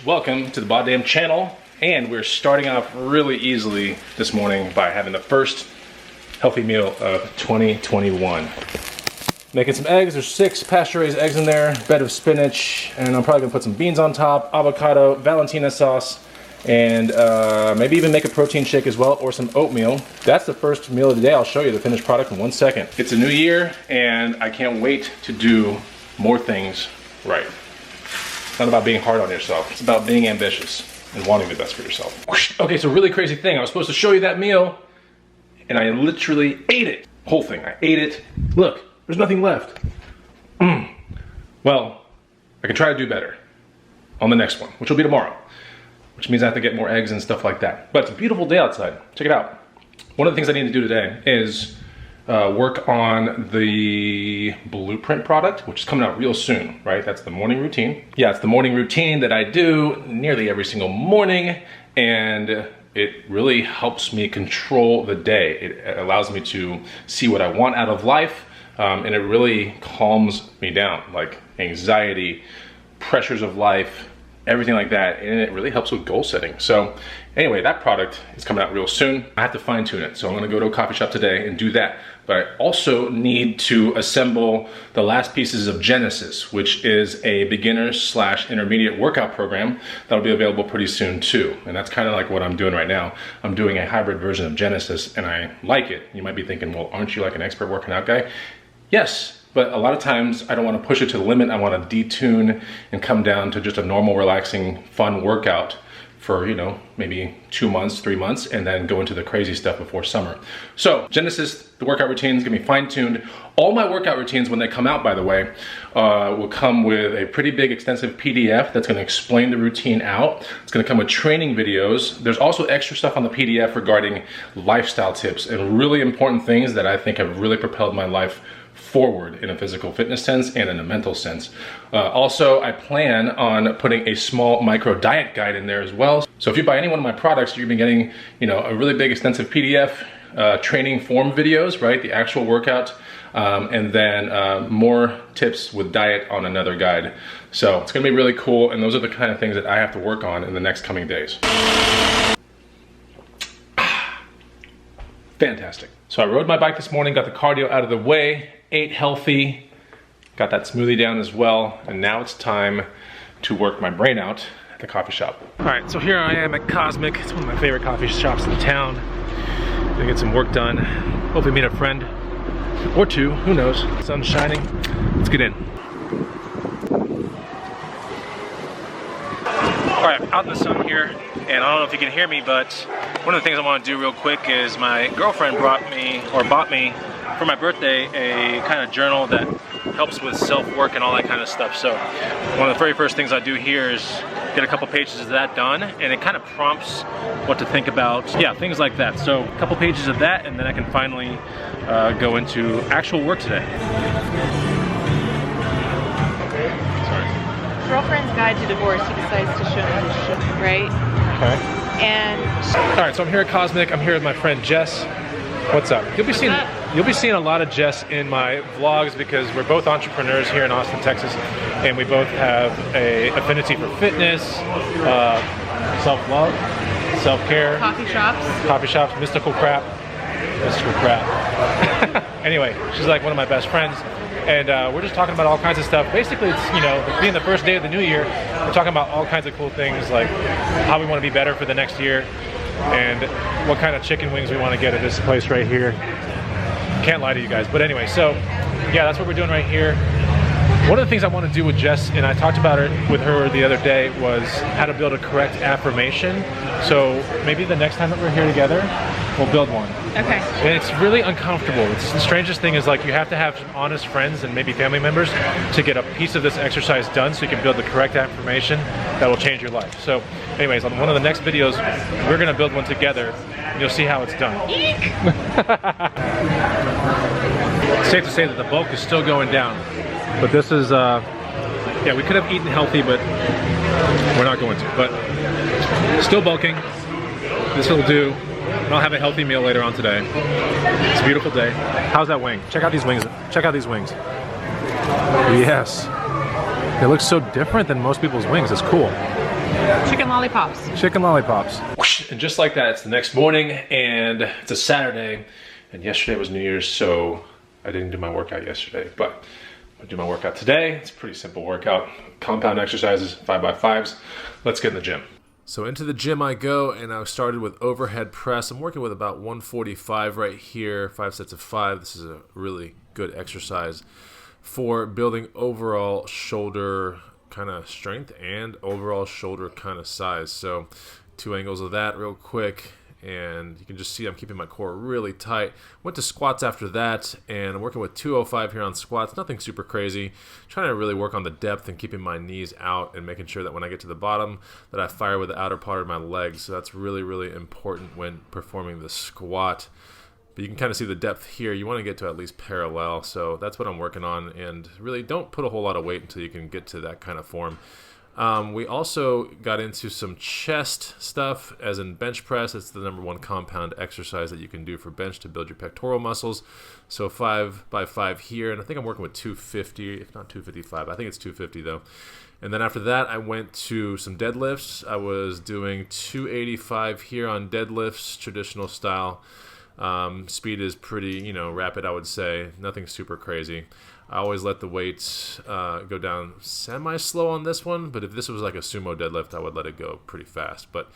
Welcome to the BODDAMN channel, and we're starting off really easily this morning by having the first healthy meal of 2021. Making some eggs. There's 6 pasture-raised eggs in there, bed of spinach, and I'm probably gonna put some beans on top, avocado, Valentina sauce, and maybe even make a protein shake as well, or some oatmeal. That's the first meal of the day. I'll show you the finished product in 1 second. It's a new year, and I can't wait to do more things right. It's not about being hard on yourself. It's about being ambitious and wanting the best for yourself. Okay, so really crazy thing. I was supposed to show you that meal, and I literally ate it. Whole thing, I ate it. Look, there's nothing left. Well, I can try to do better on the next one, which will be tomorrow, which means I have to get more eggs and stuff like that. But it's a beautiful day outside. Check it out. One of the things I need to do today is work on the blueprint product, which is coming out real soon, right? That's the morning routine. Yeah, it's the morning routine that I do nearly every single morning, and it really helps me control the day. It allows me to see what I want out of life, and it really calms me down, like anxiety, pressures of life, everything like that, and it really helps with goal setting. So anyway, that product is coming out real soon. I have to fine tune it, so I'm gonna go to a coffee shop today and do that. But I also need to assemble the last pieces of Genesis, which is a beginner/intermediate workout program that'll be available pretty soon too. And that's kind of like what I'm doing right now. I'm doing a hybrid version of Genesis, and I like it. You might be thinking, well, aren't you like an expert working out guy? Yes. But a lot of times I don't want to push it to the limit. I want to detune and come down to just a normal, relaxing, fun workout for, you know, maybe 2 months, 3 months, and then go into the crazy stuff before summer. So Genesis, the workout routine is gonna be fine-tuned. All my workout routines, when they come out, by the way, will come with a pretty big, extensive PDF that's gonna explain the routine out. It's gonna come with training videos. There's also extra stuff on the PDF regarding lifestyle tips and really important things that I think have really propelled my life forward in a physical fitness sense and in a mental sense. Also, I plan on putting a small micro diet guide in there as well. So if you buy any one of my products, you're gonna be getting, you know, a really big extensive PDF, training form videos, right? The actual workout, and then more tips with diet on another guide. So it's gonna be really cool, and those are the kind of things that I have to work on in the next coming days. Fantastic. So I rode my bike this morning, got the cardio out of the way, ate healthy, got that smoothie down as well, and now it's time to work my brain out at the coffee shop. All right, so here I am at Cosmic. It's one of my favorite coffee shops in town. Gonna get some work done. Hopefully meet a friend or two, who knows. Sun's shining, let's get in. All right, out in the sun here, and I don't know if you can hear me, but one of the things I want to do real quick is my girlfriend bought me for my birthday a kind of journal that helps with self-work and all that kind of stuff. So one of the very first things I do here is get a couple pages of that done, and it kind of prompts what to think about, yeah, things like that. So a couple pages of that, and then I can finally go into actual work today. Girlfriend's Guide to Divorce, he decides to show me his shit, right? Okay. And all right, so I'm here at Cosmic. I'm here with my friend Jess. What's up? You'll be seeing a lot of Jess in my vlogs because we're both entrepreneurs here in Austin, Texas, and we both have a affinity for fitness, self-love, self-care, coffee shops, mystical crap. Anyway, she's like one of my best friends. And we're just talking about all kinds of stuff. Basically, it's, you know, being the first day of the new year, we're talking about all kinds of cool things, like how we want to be better for the next year, and what kind of chicken wings we want to get at this place right here. Can't lie to you guys. But anyway, so yeah, that's what we're doing right here. One of the things I want to do with Jess, and I talked about it with her the other day, was how to build a correct affirmation. So maybe the next time that we're here together, we'll build one. okay. And it's really uncomfortable. It's the strangest thing is, like, you have to have some honest friends and maybe family members to get a piece of this exercise done so you can build the correct affirmation that will change your life. So anyways, on one of the next videos, we're gonna build one together and you'll see how it's done. It's safe to say that the bulk is still going down. But this is, yeah, we could have eaten healthy, but we're not going to. But still bulking. This will do. and I'll have a healthy meal later on today. It's a beautiful day. How's that wing? Check out these wings. Check out these wings. Yes. They look so different than most people's wings. It's cool. Chicken lollipops. Chicken lollipops. And just like that, it's the next morning, and it's a Saturday, and yesterday was New Year's, so I didn't do my workout yesterday, but I'm gonna do my workout today. It's a pretty simple workout. Compound exercises, 5x5s. Let's get in the gym. So into the gym I go, and I started with overhead press. I'm working with about 145 right here, 5 sets of 5. This is a really good exercise for building overall shoulder kind of strength and overall shoulder kind of size. So 2 angles of that real quick, and you can just see I'm keeping my core really tight. Went to squats after that, and I'm working with 205 here on squats. Nothing super crazy. Trying to really work on the depth and keeping my knees out and making sure that when I get to the bottom that I fire with the outer part of my legs. So that's really, really important when performing the squat. But you can kind of see the depth here. You want to get to at least parallel, so that's what I'm working on. And really don't put a whole lot of weight until you can get to that kind of form. We also got into some chest stuff, as in bench press. It's the #1 compound exercise that you can do for bench to build your pectoral muscles. So 5x5 here, and I think I'm working with 250, if not 255. I think it's 250 though. And then after that, I went to some deadlifts. I was doing 285 here on deadlifts, traditional style. Speed is pretty, rapid, I would say. Nothing super crazy. I always let the weights go down semi-slow on this one, but if this was like a sumo deadlift, I would let it go pretty fast. But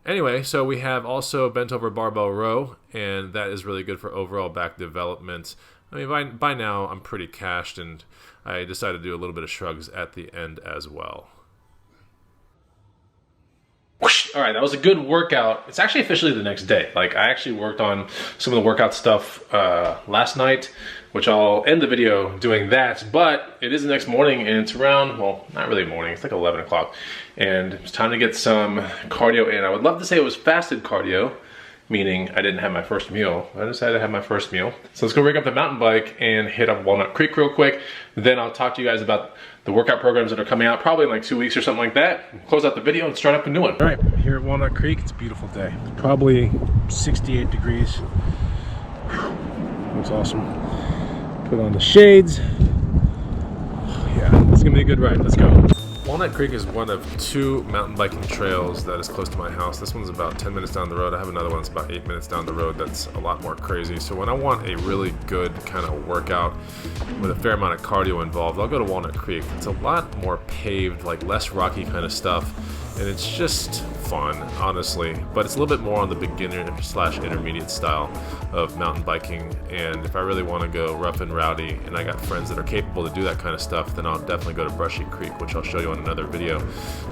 anyway, so we have also bent over barbell row, and that is really good for overall back development. I mean, by now, I'm pretty cashed, and I decided to do a little bit of shrugs at the end as well. All right, that was a good workout. It's actually officially the next day. Like, I actually worked on some of the workout stuff last night, which I'll end the video doing that, but it is the next morning, and it's around, well, not really morning, it's like 11 o'clock, and it's time to get some cardio in. I would love to say it was fasted cardio, meaning I didn't have my first meal. I decided to have my first meal. So let's go rig up the mountain bike and hit up Walnut Creek real quick. Then I'll talk to you guys about the workout programs that are coming out probably in like 2 weeks or something like that. Close out the video and start up a new one. All right, here at Walnut Creek, it's a beautiful day. Probably 68 degrees. Looks awesome. Put on the shades. Yeah, it's gonna be a good ride. Let's go. Walnut Creek is one of 2 mountain biking trails that is close to my house. This one's about 10 minutes down the road. I have another one that's about 8 minutes down the road that's a lot more crazy. So when I want a really good kind of workout with a fair amount of cardio involved, I'll go to Walnut Creek. It's a lot more paved, like less rocky kind of stuff. And it's just fun, honestly. But it's a little bit more on the beginner/intermediate style of mountain biking. And if I really want to go rough and rowdy, and I got friends that are capable to do that kind of stuff, then I'll definitely go to Brushy Creek, which I'll show you on another video.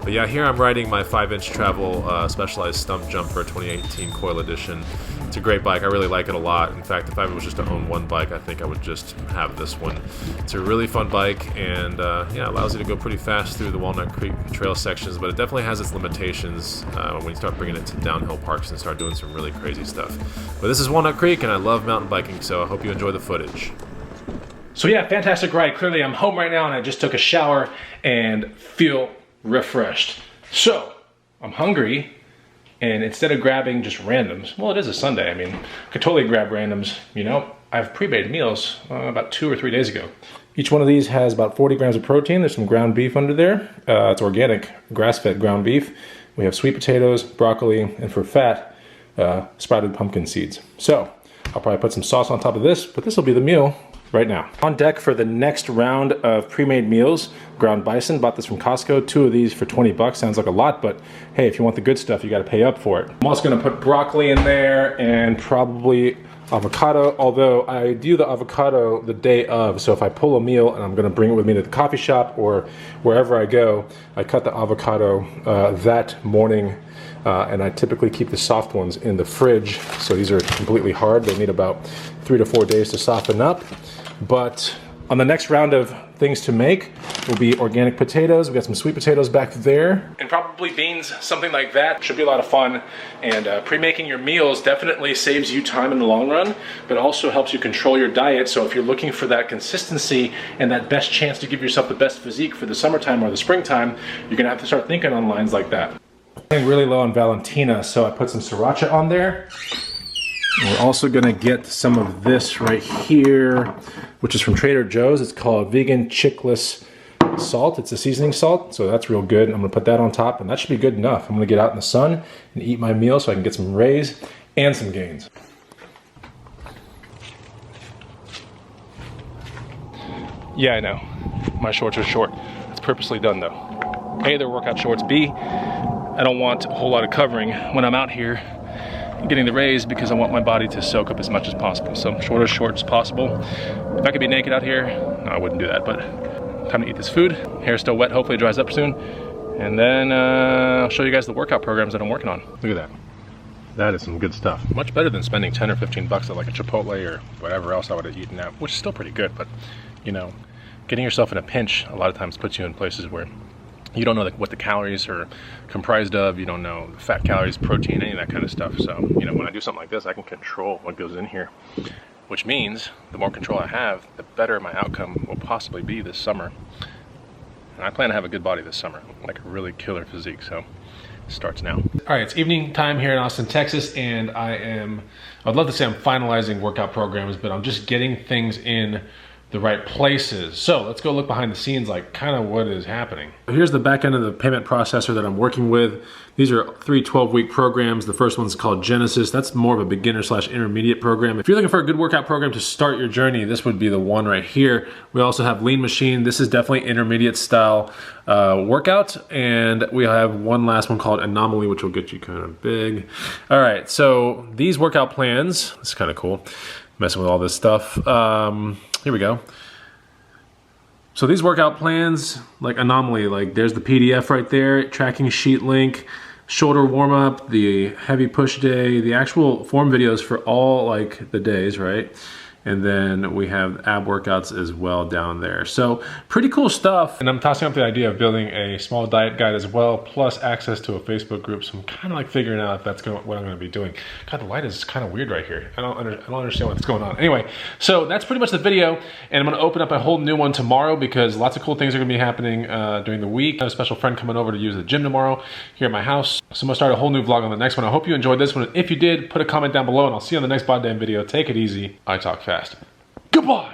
But yeah, here I'm riding my 5-inch travel Specialized Stump Jumper 2018 Coil Edition. It's a great bike. I really like it a lot. In fact, if I was just to own one bike, I think I would just have this one. It's a really fun bike, and yeah, allows you to go pretty fast through the Walnut Creek trail sections, but it definitely has its limitations when you start bringing it to downhill parks and start doing some really crazy stuff. But this is Walnut Creek, and I love mountain biking, so I hope you enjoy the footage. So yeah, fantastic ride. Clearly I'm home right now, and I just took a shower and feel refreshed. So I'm hungry, and instead of grabbing just randoms, well, it is a Sunday. I mean, I could totally grab randoms. I've pre-made meals about 2 or 3 days ago. Each one of these has about 40 grams of protein. There's some ground beef under there. It's organic, grass-fed ground beef. We have sweet potatoes, broccoli, and for fat, sprouted pumpkin seeds. So I'll probably put some sauce on top of this, but this will be the meal right now. On deck for the next round of pre-made meals, ground bison. Bought this from Costco. 2 of these for 20 bucks. Sounds like a lot, but hey, if you want the good stuff, you got to pay up for it. I'm also going to put broccoli in there and probably avocado, although I do the avocado the day of, so if I pull a meal and I'm going to bring it with me to the coffee shop or wherever I go, I cut the avocado that morning, and I typically keep the soft ones in the fridge. So these are completely hard. They need about 3 to 4 days to soften up. But on the next round of things to make will be organic potatoes. We got some sweet potatoes back there. And probably beans, something like that. Should be a lot of fun. And pre-making your meals definitely saves you time in the long run, but also helps you control your diet. So if you're looking for that consistency and that best chance to give yourself the best physique for the summertime or the springtime, you're gonna have to start thinking on lines like that. I'm really low on Valentina, so I put some sriracha on there. We're also gonna get some of this right here, which is from Trader Joe's. It's called vegan chickless salt. It's a seasoning salt, so that's real good. I'm gonna put that on top, and that should be good enough. I'm gonna get out in the sun and eat my meal so I can get some rays and some gains. Yeah, I know. My shorts are short. It's purposely done though. A, they're workout shorts. B, I don't want a whole lot of covering when I'm out here getting the rays because I want my body to soak up as much as possible. So short as short as possible. If I could be naked out here, no, I wouldn't do that, but time to eat this food. Hair's still wet, hopefully it dries up soon. And then I'll show you guys the workout programs that I'm working on. Look at that. That is some good stuff. Much better than spending 10 or 15 bucks at like a Chipotle or whatever else I would have eaten at, which is still pretty good, but you know, getting yourself in a pinch a lot of times puts you in places where you don't know what the calories are comprised of, you don't know fat, calories, protein, any of that kind of stuff. So, you know, when I do something like this, I can control what goes in here, which means the more control I have, the better my outcome will possibly be this summer. And I plan to have a good body this summer, like a really killer physique, so it starts now. All right, it's evening time here in Austin, Texas, and I'd love to say I'm finalizing workout programs, but I'm just getting things in the right places. So let's go look behind the scenes, like kind of what is happening. Here's the back end of the payment processor that I'm working with. These are 3 12-week programs. The first one's called Genesis. That's more of a beginner/intermediate program. If you're looking for a good workout program to start your journey, this would be the one right here. We also have Lean Machine. This is definitely intermediate style workout. And we have one last one called Anomaly, which will get you kind of big. All right, so these workout plans, it's kind of cool, messing with all this stuff. Here we go. So these workout plans, like Anomaly, like there's the PDF right there, tracking sheet link, shoulder warm up, the heavy push day, the actual form videos for all like the days, right? And then we have ab workouts as well down there. So pretty cool stuff. And I'm tossing up the idea of building a small diet guide as well, plus access to a Facebook group. So I'm kind of like figuring out if that's what I'm gonna be doing. God, the light is kind of weird right here. I don't understand what's going on. Anyway, so that's pretty much the video. And I'm gonna open up a whole new one tomorrow because lots of cool things are gonna be happening during the week. I have a special friend coming over to use the gym tomorrow here at my house. So I'm gonna start a whole new vlog on the next one. I hope you enjoyed this one. If you did, put a comment down below and I'll see you on the next BODDAMN video. Take it easy. I talk fast. Goodbye.